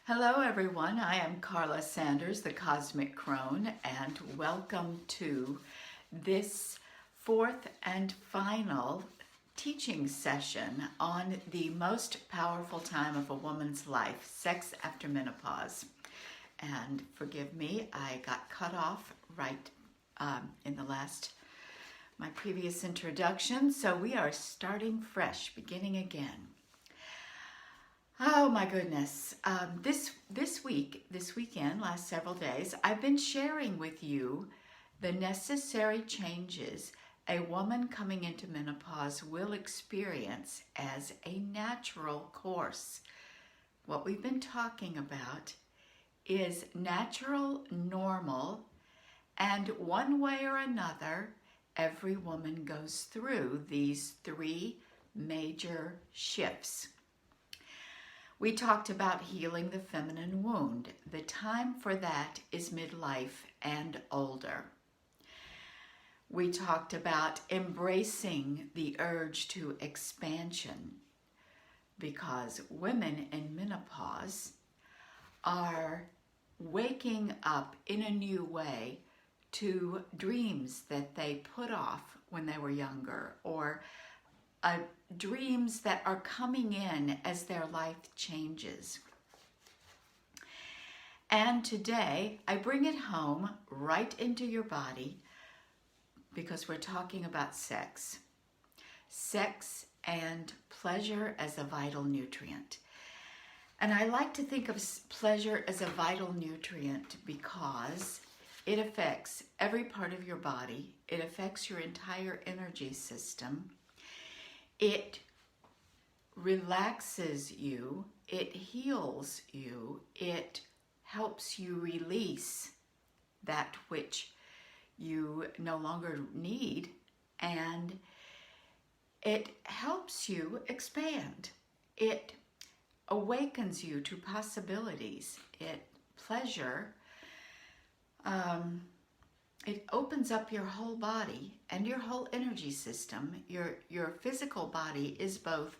Hello everyone, I am Carla Sanders, the Cosmic Crone, and welcome to this fourth and final teaching session on the most powerful time of a woman's life, sex after menopause. And forgive me, I got cut off right in my previous introduction, so we are starting fresh, beginning again. Oh my goodness. This weekend, last several days, I've been sharing with you the necessary changes a woman coming into menopause will experience as a natural course. What we've been talking about is natural, normal, and one way or another, every woman goes through these three major shifts. We talked about healing the feminine wound. The time for that is midlife and older. We talked about embracing the urge to expansion because women in menopause are waking up in a new way to dreams that they put off when they were younger, or dreams that are coming in as their life changes. And today, I bring it home right into your body because we're talking about sex. Sex and pleasure as a vital nutrient. And I like to think of pleasure as a vital nutrient because it affects every part of your body. It affects your entire energy system. It relaxes you, it heals you, it helps you release that which you no longer need, and it helps you expand. It awakens you to possibilities. Pleasure, it opens up your whole body and your whole energy system. Your physical body is both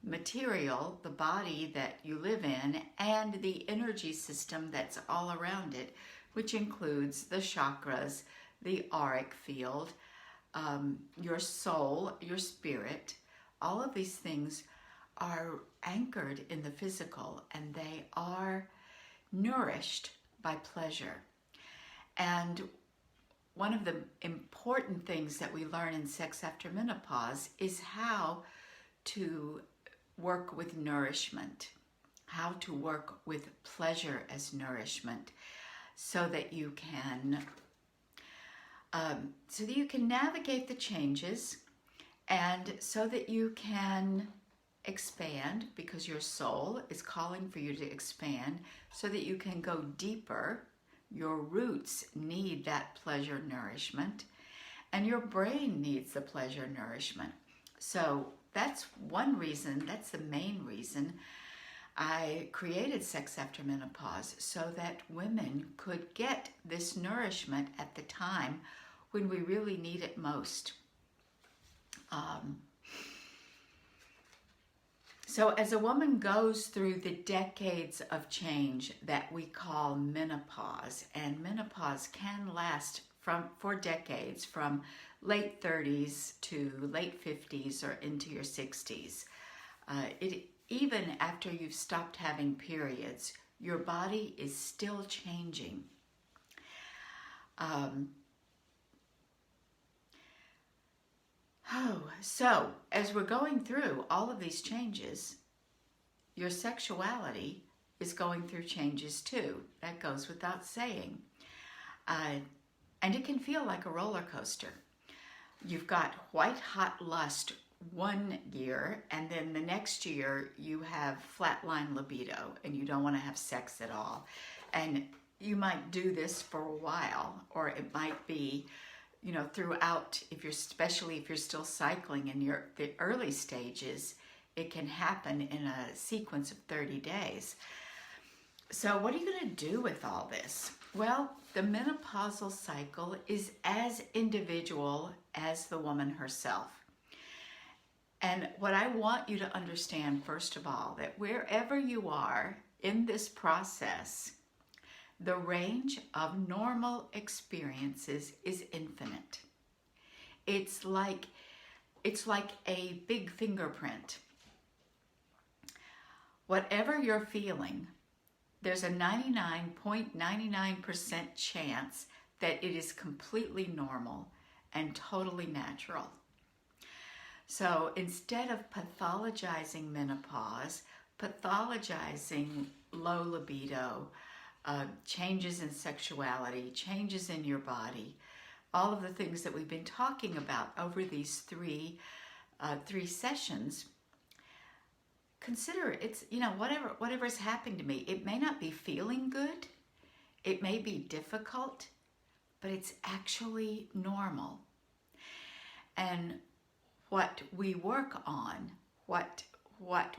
material, the body that you live in, and the energy system that's all around it, which includes the chakras, the auric field, your soul, your spirit. All of these things are anchored in the physical, and they are nourished by pleasure. And one of the important things that we learn in sex after menopause is how to work with nourishment, how to work with pleasure as nourishment, so that you can navigate the changes, and so that you can expand, because your soul is calling for you to expand, so that you can go deeper. Your roots need that pleasure nourishment, and your brain needs the pleasure nourishment. So that's one reason, that's the main reason I created Sex After Menopause, so that women could get this nourishment at the time when we really need it most. So as a woman goes through the decades of change that we call menopause, and menopause can last for decades, from late 30s to late 50s or into your 60s. Even after you've stopped having periods, your body is still changing. So as we're going through all of these changes, your sexuality is going through changes too. That goes without saying. And it can feel like a roller coaster. You've got white hot lust one year, and then the next year you have flatline libido and you don't want to have sex at all. And you might do this for a while, or it might be throughout, especially if you're still cycling in the early stages, it can happen in a sequence of 30 days. So what are you going to do with all this? Well, the menopausal cycle is as individual as the woman herself. And what I want you to understand, first of all, that wherever you are in this process, the range of normal experiences is infinite. It's like a big fingerprint. Whatever you're feeling, there's a 99.99% chance that it is completely normal and totally natural. So instead of pathologizing menopause, pathologizing low libido, changes in sexuality, changes in your body, all of the things that we've been talking about over these three sessions, consider it's, whatever's happening to me. It may not be feeling good, it may be difficult, but it's actually normal. And what we work on, what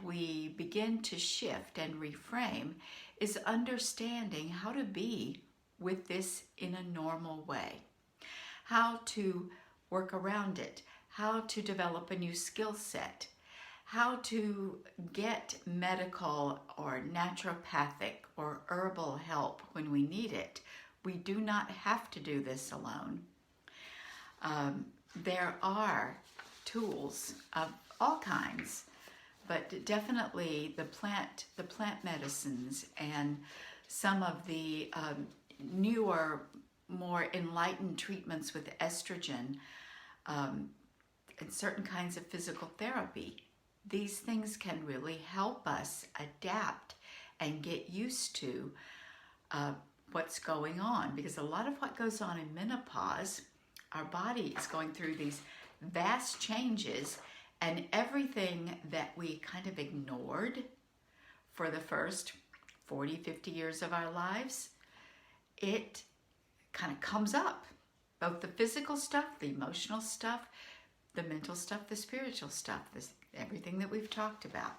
we begin to shift and reframe, is understanding how to be with this in a normal way, how to work around it, how to develop a new skill set, how to get medical or naturopathic or herbal help when we need it. We do not have to do this alone. There are tools of all kinds, but definitely the plant medicines and some of the newer, more enlightened treatments with estrogen and certain kinds of physical therapy. These things can really help us adapt and get used to what's going on, because a lot of what goes on in menopause, our body is going through these vast changes, and everything that we kind of ignored for the first 40, 50 years of our lives, it kind of comes up. Both the physical stuff, the emotional stuff, the mental stuff, the spiritual stuff, everything that we've talked about.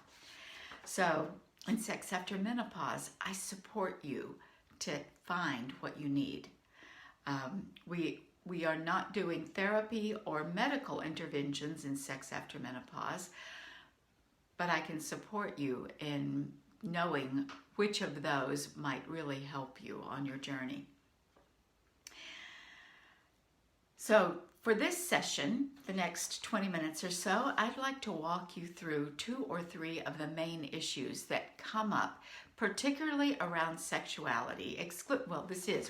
So in Sex After Menopause, I support you to find what you need. We are not doing therapy or medical interventions in Sex After Menopause, but I can support you in knowing which of those might really help you on your journey. So for this session, the next 20 minutes or so, I'd like to walk you through 2 or 3 of the main issues that come up, particularly around sexuality.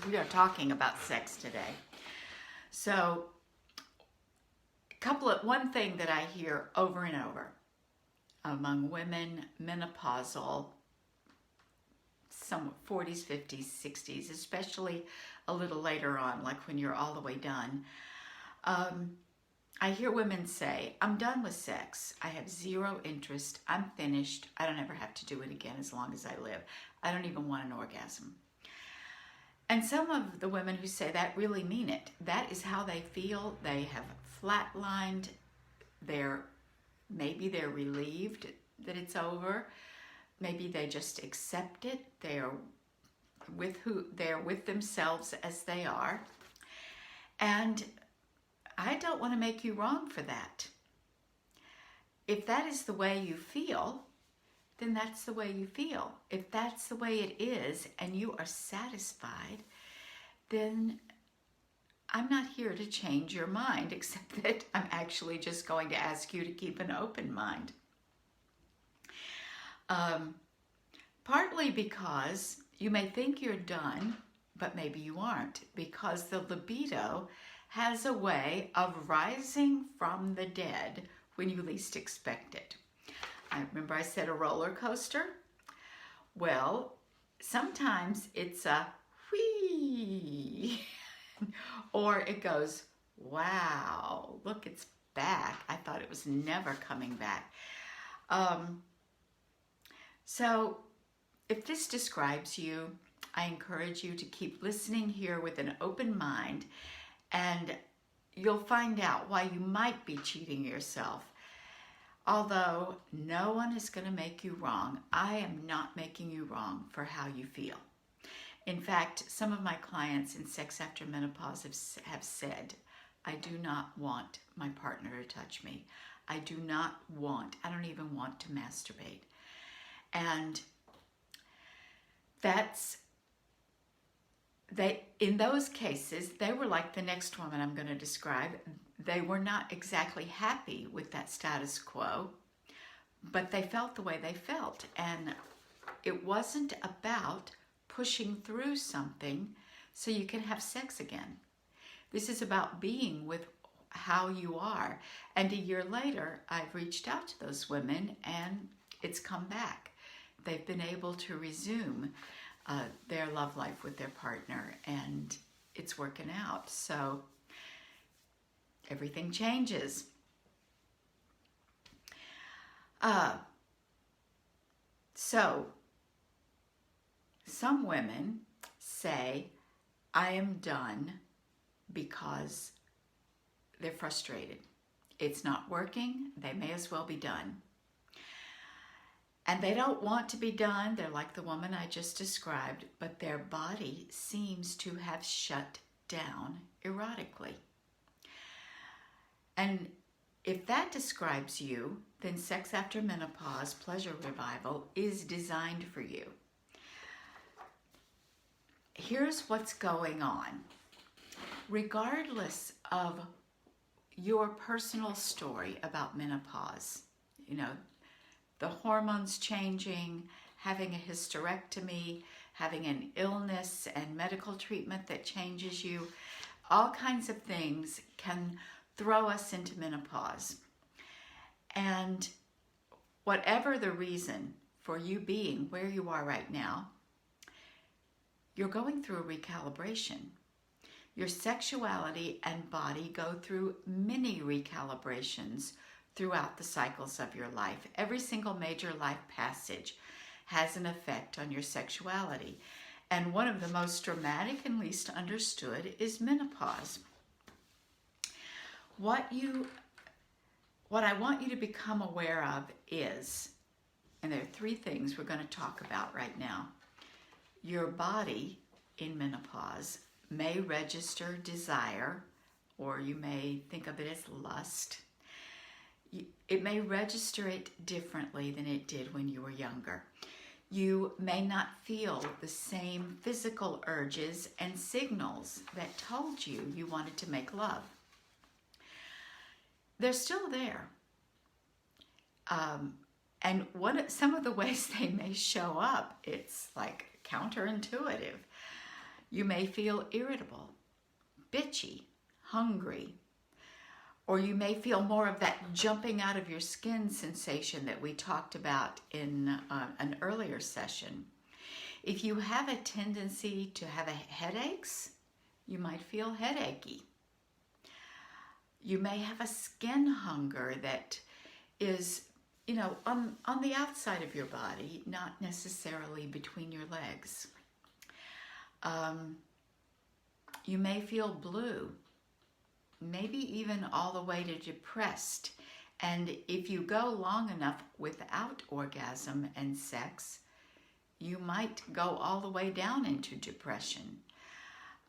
We are talking about sex today. So one thing that I hear over and over among women, menopausal, some 40s, 50s, 60s, especially a little later on, like when you're all the way done, I hear women say, I'm done with sex. I have zero interest. I'm finished. I don't ever have to do it again as long as I live. I don't even want an orgasm. And some of the women who say that really mean it. That is how they feel. They have flatlined. Maybe they're relieved that it's over. Maybe they just accept it. They're with themselves as they are. And I don't want to make you wrong for that. If that is the way you feel, then that's the way you feel. If that's the way it is and you are satisfied, then I'm not here to change your mind, except that I'm actually just going to ask you to keep an open mind. Partly because you may think you're done, but maybe you aren't, because the libido has a way of rising from the dead when you least expect it. I remember I said a roller coaster. Well, sometimes it's a whee, or it goes, wow, look, it's back. I thought it was never coming back. So if this describes you, I encourage you to keep listening here with an open mind, and you'll find out why you might be cheating yourself. Although no one is going to make you wrong, I am not making you wrong for how you feel. In fact, some of my clients in Sex After Menopause have said, I do not want my partner to touch me. I don't even want to masturbate. And that's in those cases, they were like the next woman I'm going to describe. They were not exactly happy with that status quo, but they felt the way they felt. And it wasn't about pushing through something so you can have sex again. This is about being with how you are. And a year later, I've reached out to those women and it's come back. They've been able to resume their love life with their partner, and it's working out. So everything changes. So some women say, I am done because they're frustrated. It's not working. They may as well be done. And they don't want to be done. They're like the woman I just described, but their body seems to have shut down erotically. And if that describes you, then Sex After Menopause Pleasure Revival is designed for you. Here's what's going on. Regardless of your personal story about menopause, the hormones changing, having a hysterectomy, having an illness and medical treatment that changes you, all kinds of things can throw us into menopause. And whatever the reason for you being where you are right now, you're going through a recalibration. Your sexuality and body go through many recalibrations throughout the cycles of your life. Every single major life passage has an effect on your sexuality. And one of the most dramatic and least understood is menopause. What I want you to become aware of is, and there are three things we're going to talk about right now. Your body in menopause may register desire, or you may think of it as lust. It may register it differently than it did when you were younger. You may not feel the same physical urges and signals that told you you wanted to make love. They're still there. And some of the ways they may show up, it's like counterintuitive. You may feel irritable, bitchy, hungry, or you may feel more of that jumping out of your skin sensation that we talked about in an earlier session. If you have a tendency to have headaches, you might feel headachy. You may have a skin hunger that is, on the outside of your body, not necessarily between your legs. You may feel blue, maybe even all the way to depressed. And if you go long enough without orgasm and sex, you might go all the way down into depression.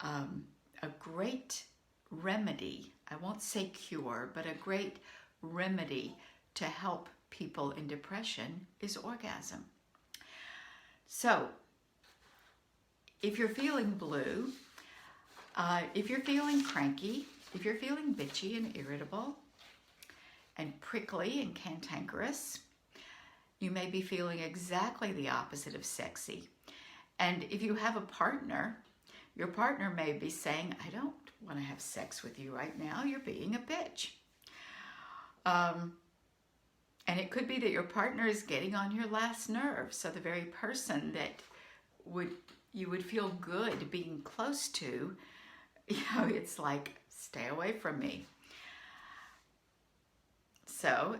A great remedy, I won't say cure, but a great remedy to help people in depression is orgasm. So, if you're feeling blue, if you're feeling cranky, if you're feeling bitchy and irritable and prickly and cantankerous, you may be feeling exactly the opposite of sexy. And if you have a partner, your partner may be saying, I don't want to have sex with you right now. You're being a bitch. And it could be that your partner is getting on your last nerve. So the very person that you would feel good being close to, it's like, stay away from me. So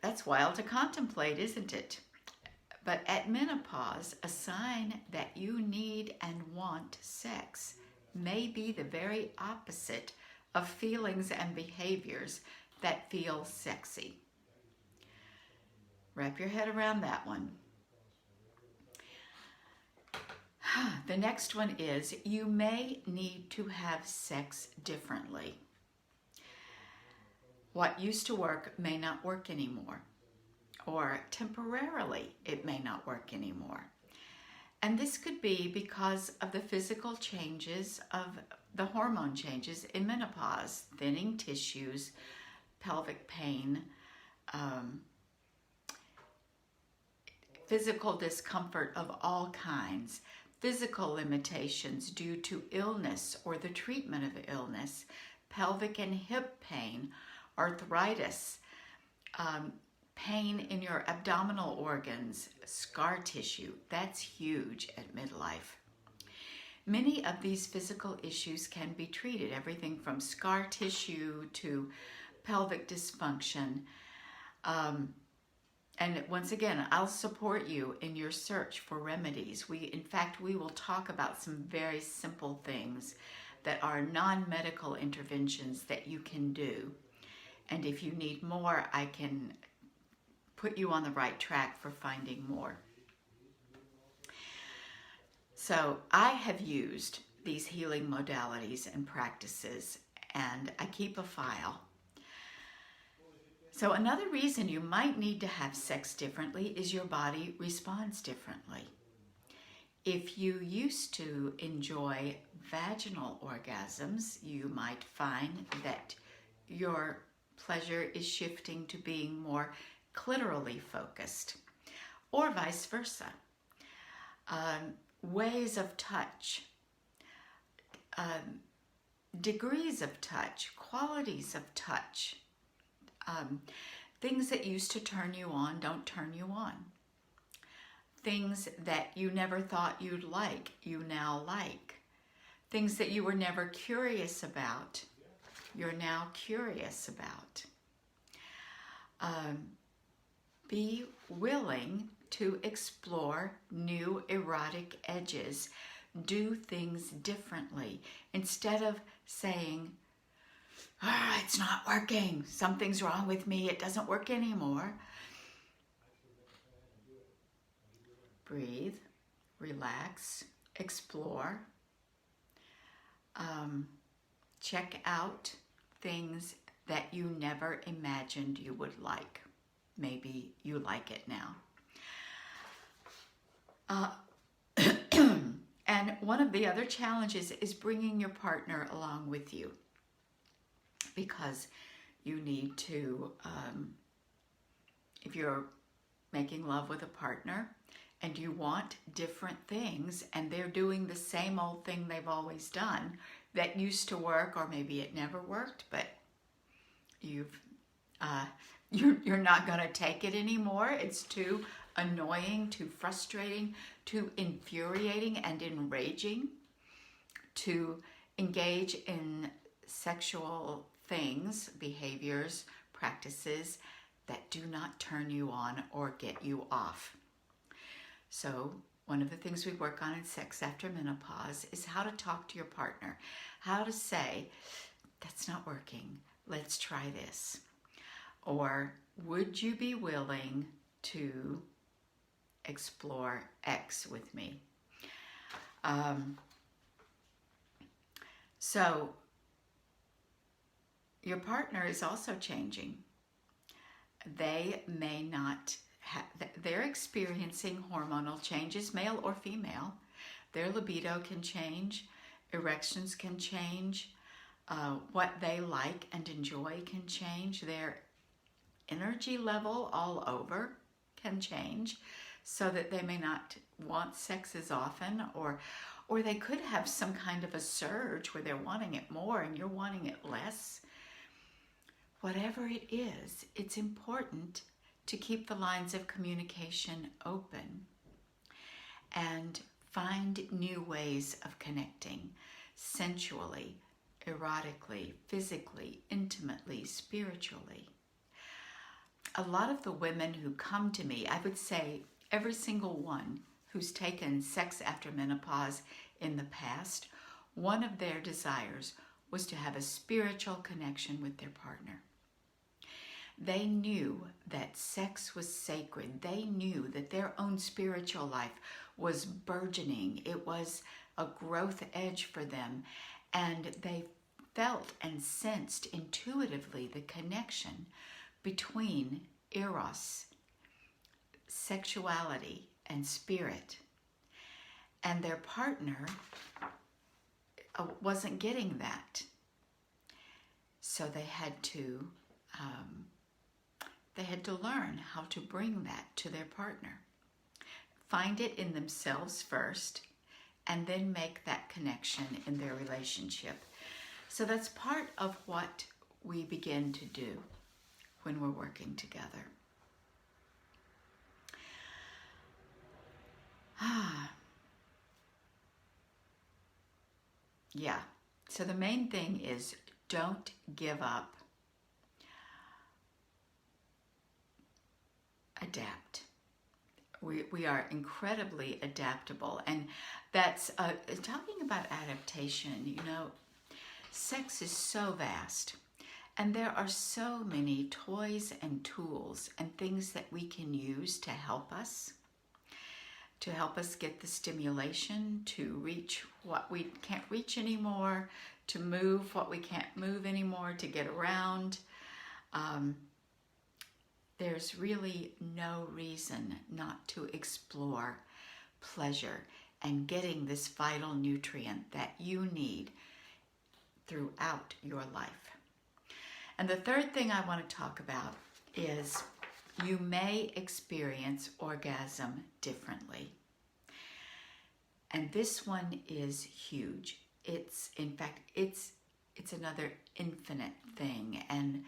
that's wild to contemplate, isn't it? But at menopause, a sign that you need and want sex may be the very opposite of feelings and behaviors that feel sexy. Wrap your head around that one. The next one is you may need to have sex differently. What used to work may not work anymore, or temporarily it may not work anymore. And this could be because of the physical changes of the hormone changes in menopause, thinning tissues, pelvic pain, physical discomfort of all kinds, physical limitations due to illness or the treatment of illness, pelvic and hip pain, arthritis, pain in your abdominal organs, scar tissue. That's huge at midlife. Many of these physical issues can be treated, everything from scar tissue to pelvic dysfunction. And once again, I'll support you in your search for remedies. In fact, we will talk about some very simple things that are non-medical interventions that you can do. And if you need more, I can put you on the right track for finding more. So I have used these healing modalities and practices, and I keep a file. So another reason you might need to have sex differently is your body responds differently. If you used to enjoy vaginal orgasms, you might find that your pleasure is shifting to being more clitorally focused, or vice versa. Ways of touch, degrees of touch, qualities of touch, things that used to turn you on don't turn you on. Things that you never thought you'd like, you now like. Things that you were never curious about, you're now curious about. Be willing to explore new erotic edges. Do things differently. Instead of saying, it's not working, something's wrong with me, it doesn't work anymore. Breathe, relax, explore. Check out things that you never imagined you would like. Maybe you like it now. And one of the other challenges is bringing your partner along with you, because you need to, if you're making love with a partner and you want different things and they're doing the same old thing they've always done that used to work, or maybe it never worked, but you're not going to take it anymore. It's too annoying, too frustrating, too infuriating and enraging to engage in sexual things, behaviors, practices that do not turn you on or get you off. So one of the things we work on in Sex After Menopause is how to talk to your partner, how to say, that's not working, let's try this. Or would you be willing to explore X with me? So your partner is also changing. They may not they're experiencing hormonal changes, male or female. Their libido can change, erections can change, what they like and enjoy can change, their energy level all over can change, so that they may not want sex as often, or they could have some kind of a surge where they're wanting it more and you're wanting it less. Whatever it is, it's important to keep the lines of communication open and find new ways of connecting sensually, erotically, physically, intimately, spiritually. A lot of the women who come to me, I would say every single one who's taken Sex After Menopause in the past, one of their desires was to have a spiritual connection with their partner. They knew that sex was sacred. They knew that their own spiritual life was burgeoning. It was a growth edge for them. And they felt and sensed intuitively the connection between eros, sexuality, and spirit. and their partner wasn't getting that. So they had to learn how to bring that to their partner. Find it in themselves first, and then make that connection in their relationship. So that's part of what we begin to do when we're working together. Yeah, so the main thing is don't give up. Adapt. We are incredibly adaptable, and that's talking about adaptation. You know, sex is so vast, and there are so many toys and tools and things that we can use to help us get the stimulation, to reach what we can't reach anymore, to move what we can't move anymore, to get around. There's really no reason not to explore pleasure and getting this vital nutrient that you need throughout your life. And the third thing I want to talk about is you may experience orgasm differently. And this one is huge. It's another infinite thing. And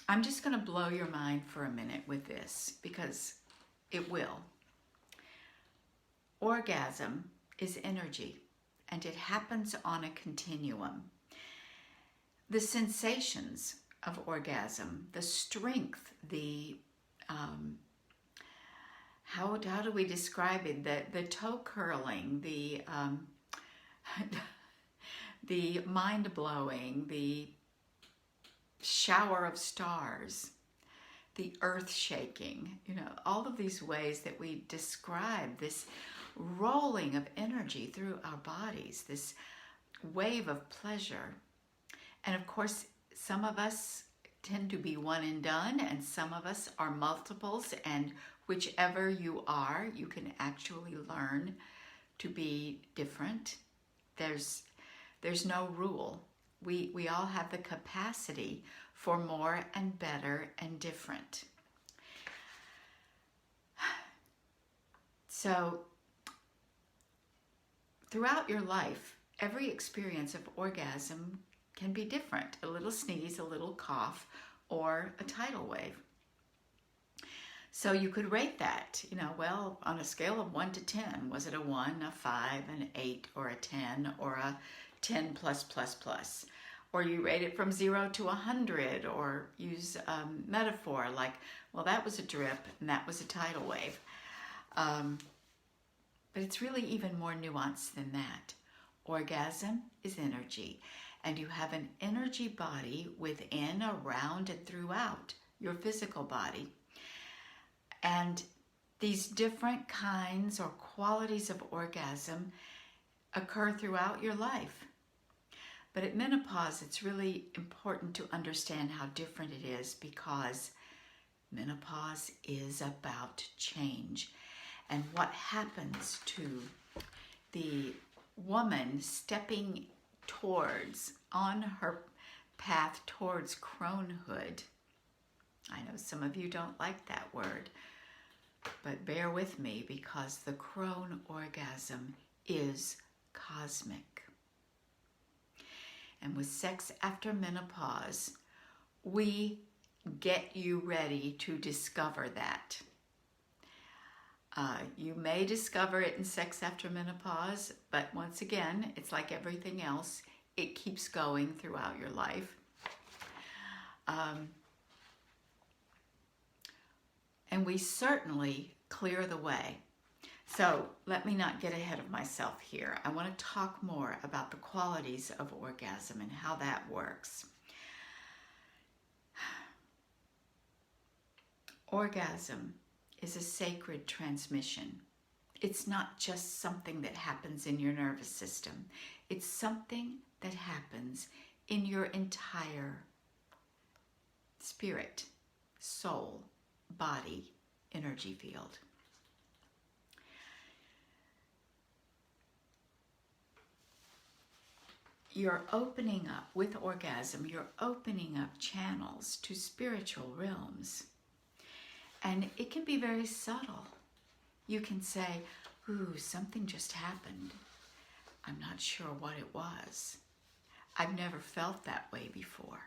I'm just going to blow your mind for a minute with this, because it will. Orgasm is energy, and it happens on a continuum. The sensations of orgasm, the strength, the how do we describe it? The toe curling, the the mind blowing, the shower of stars, the earth shaking, you know, all of these ways that we describe this rolling of energy through our bodies, this wave of pleasure. And of course, some of us tend to be one and done, and some of us are multiples, and whichever you are, you can actually learn to be different. There's no rule. We all have the capacity for more and better and different. So, throughout your life, every experience of orgasm can be different. A little sneeze, a little cough, or a tidal wave. So you could rate that, you know, well, on a scale of 1 to 10, was it a 1, a 5, an 8, or a 10, or a 10 plus plus plus? Or you rate it from 0 to 100, or use a metaphor like, well, that was a drip and that was a tidal wave. But it's really even more nuanced than that. Orgasm is energy, and you have an energy body within, around, and throughout your physical body. And these different kinds or qualities of orgasm occur throughout your life. But at menopause, it's really important to understand how different it is, because menopause is about change. And what happens to the woman stepping towards, on her path towards cronehood. I know some of you don't like that word, but bear with me, because the crone orgasm is cosmic. And with sex after menopause, we get you ready to discover that. You may discover it in sex after menopause, but once again, it's like everything else. It keeps going throughout your life. And we certainly clear the way. So let me not get ahead of myself here. I want to talk more about the qualities of orgasm and how that works. Orgasm is a sacred transmission. It's not just something that happens in your nervous system. It's something that happens in your entire spirit, soul, body, energy field. you're opening up, with orgasm, you're opening up channels to spiritual realms. And it can be very subtle. You can say, ooh, something just happened. I'm not sure what it was. I've never felt that way before.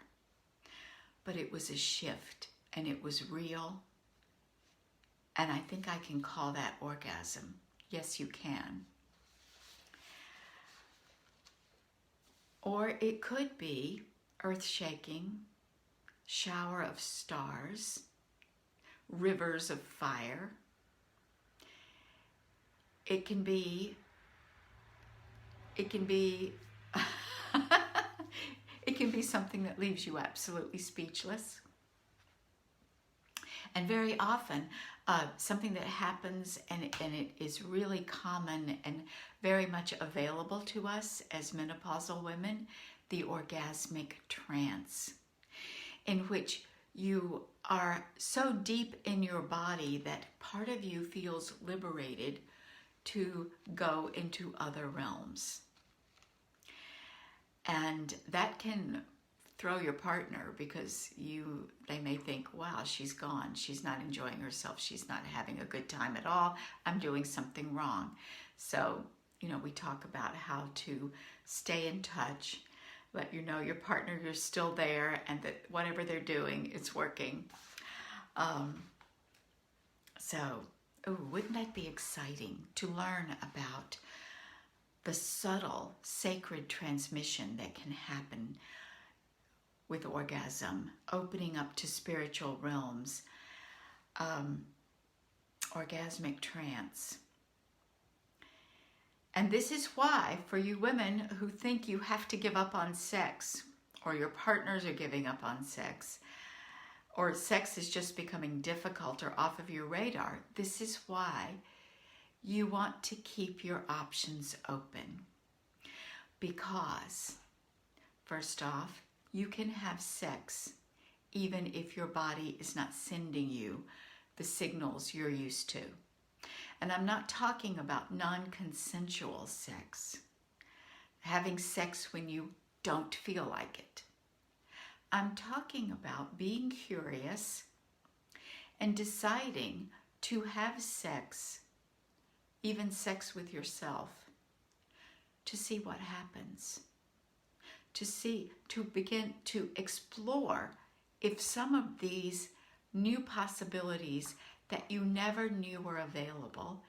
But it was a shift, and it was real. And I think I can call that orgasm. Yes, you can. Or it could be earth-shaking, shower of stars, rivers of fire. It can be it can be something that leaves you absolutely speechless. And very often, something that happens and it is really common and very much available to us as menopausal women, the orgasmic trance, in which you are so deep in your body that part of you feels liberated to go into other realms. And that can throw your partner, because they may think, wow, she's gone. She's not enjoying herself. She's not having a good time at all. I'm doing something wrong. So, we talk about how to stay in touch, let you know your partner, you're still there, and that whatever they're doing, it's working. Wouldn't that be exciting to learn about the subtle, sacred transmission that can happen with orgasm, opening up to spiritual realms, orgasmic trance. And this is why, for you women who think you have to give up on sex, or your partners are giving up on sex, or sex is just becoming difficult or off of your radar, this is why you want to keep your options open. Because, first off, you can have sex even if your body is not sending you the signals you're used to. And I'm not talking about non-consensual sex, having sex when you don't feel like it. I'm talking about being curious and deciding to have sex, even sex with yourself, to see what happens. To begin to explore if some of these new possibilities that you never knew were available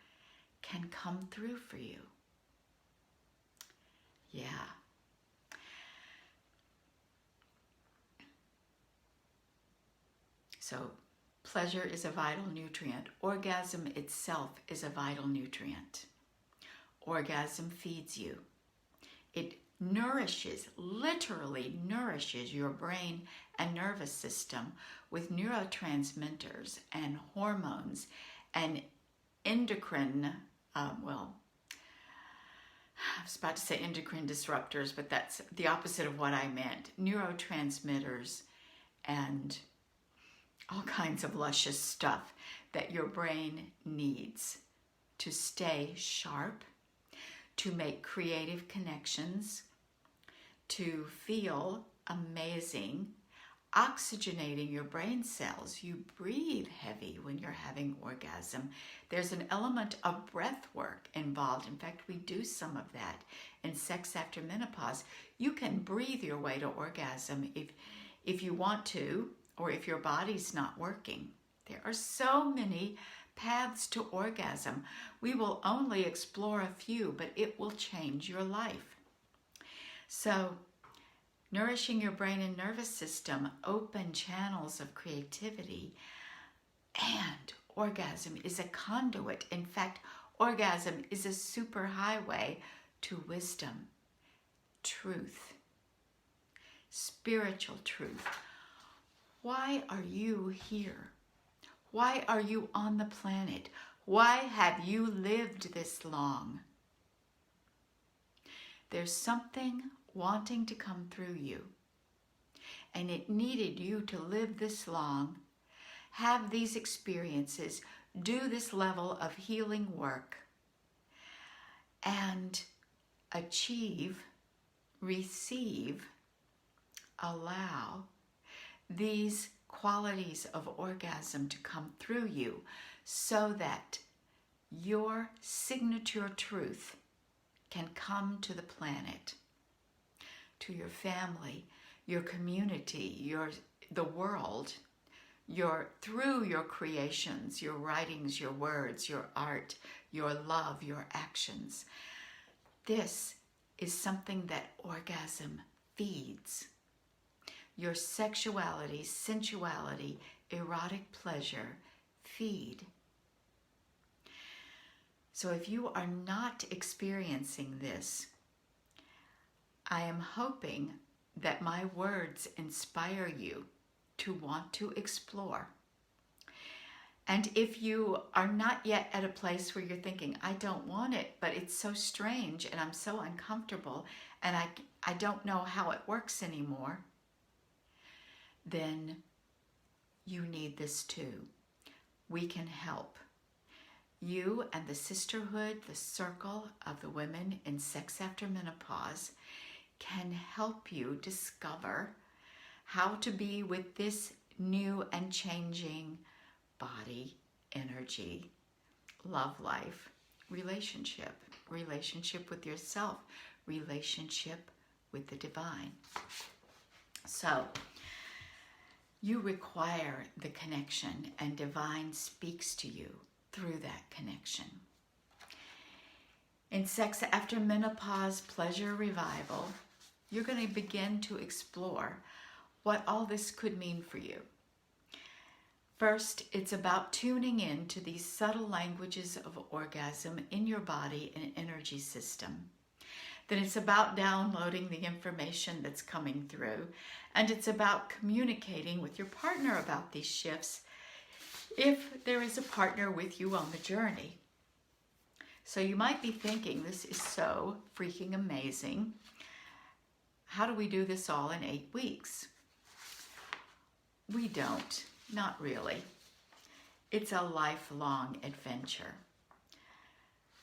can come through for you. Yeah. So, pleasure is a vital nutrient. Orgasm itself is a vital nutrient. Orgasm feeds you. It nourishes, literally nourishes your brain and nervous system with neurotransmitters and hormones and endocrine, I was about to say endocrine disruptors, but that's the opposite of what I meant. Neurotransmitters and all kinds of luscious stuff that your brain needs to stay sharp, to make creative connections, to feel amazing, oxygenating your brain cells. You breathe heavy when you're having orgasm. There's an element of breath work involved. In fact, we do some of that in Sex After Menopause. You can breathe your way to orgasm if you want to, or if your body's not working. There are so many paths to orgasm. We will only explore a few, but it will change your life. So, nourishing your brain and nervous system, open channels of creativity, and orgasm is a conduit. In fact, orgasm is a superhighway to wisdom, truth, spiritual truth. Why are you here? Why are you on the planet? Why have you lived this long? There's something wanting to come through you, and it needed you to live this long, have these experiences, do this level of healing work, and achieve receive, allow these qualities of orgasm to come through you so that your signature truth can come to the planet, to your family, your community, the world, through your creations, your writings, your words, your art, your love, your actions. This is something that orgasm feeds. Your sexuality, sensuality, erotic pleasure feed. So if you are not experiencing this, I am hoping that my words inspire you to want to explore. And if you are not yet at a place where you're thinking, I don't want it, but it's so strange and I'm so uncomfortable and I don't know how it works anymore, then you need this too. We can help. You and the sisterhood, the circle of the women in Sex After Menopause, can help you discover how to be with this new and changing body, energy, love life, relationship with yourself, relationship with the divine. So, you require the connection, and divine speaks to you through that connection. In Sex After Menopause Pleasure Revival, you're going to begin to explore what all this could mean for you. First, it's about tuning in to these subtle languages of orgasm in your body and energy system. Then it's about downloading the information that's coming through, and it's about communicating with your partner about these shifts if there is a partner with you on the journey. So you might be thinking, this is so freaking amazing. How do we do this all in 8 weeks? We don't, not really. It's a lifelong adventure.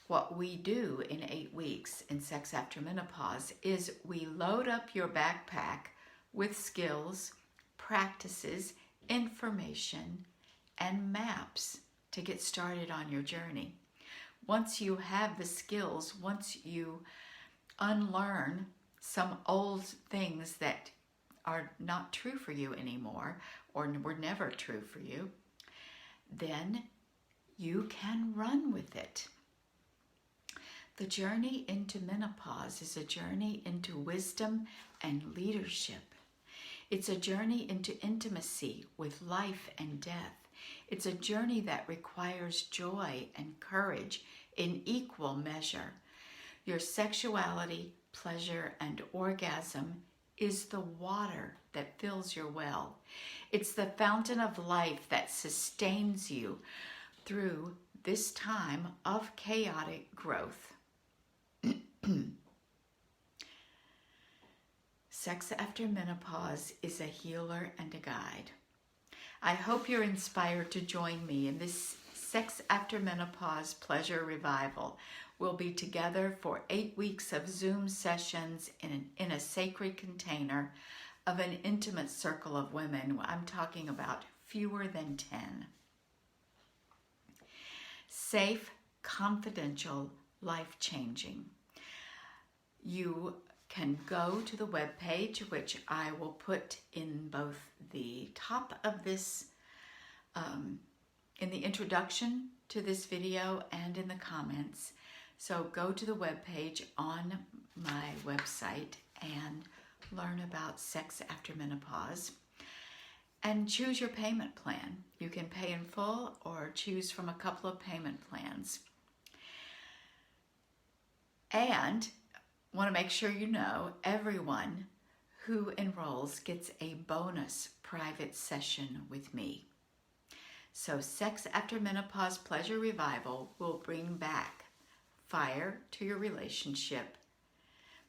What we do in 8 weeks in Sex After Menopause is we load up your backpack with skills, practices, information, and maps to get started on your journey. Once you have the skills, once you unlearn some old things that are not true for you anymore or were never true for you, then you can run with it. The journey into menopause is a journey into wisdom and leadership. It's a journey into intimacy with life and death. It's a journey that requires joy and courage in equal measure. Your sexuality, pleasure, and orgasm is the water that fills your well. It's the fountain of life that sustains you through this time of chaotic growth. Sex After Menopause is a healer and a guide. I hope you're inspired to join me in this Sex After Menopause Pleasure Revival. We'll be together for 8 weeks of Zoom sessions in a sacred container of an intimate circle of women. I'm talking about fewer than 10. Safe, confidential, life-changing. You can go to the webpage, which I will put in both the top of this, in the introduction to this video and in the comments. So go to the webpage on my website and learn about Sex After Menopause and choose your payment plan. You can pay in full or choose from a couple of payment plans. And want to make sure you know, everyone who enrolls gets a bonus private session with me. So Sex After Menopause Pleasure Revival will bring back fire to your relationship,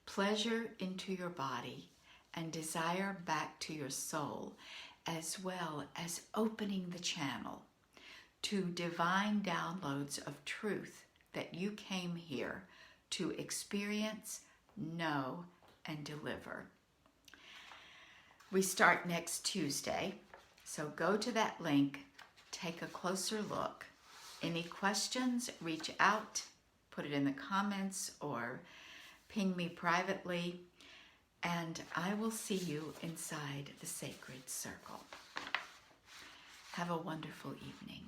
pleasure into your body, and desire back to your soul, as well as opening the channel to divine downloads of truth that you came here to experience, know, and deliver. We start next Tuesday, so go to that link, take a closer look. Any questions, reach out, put it in the comments or ping me privately, and I will see you inside the sacred circle. Have a wonderful evening.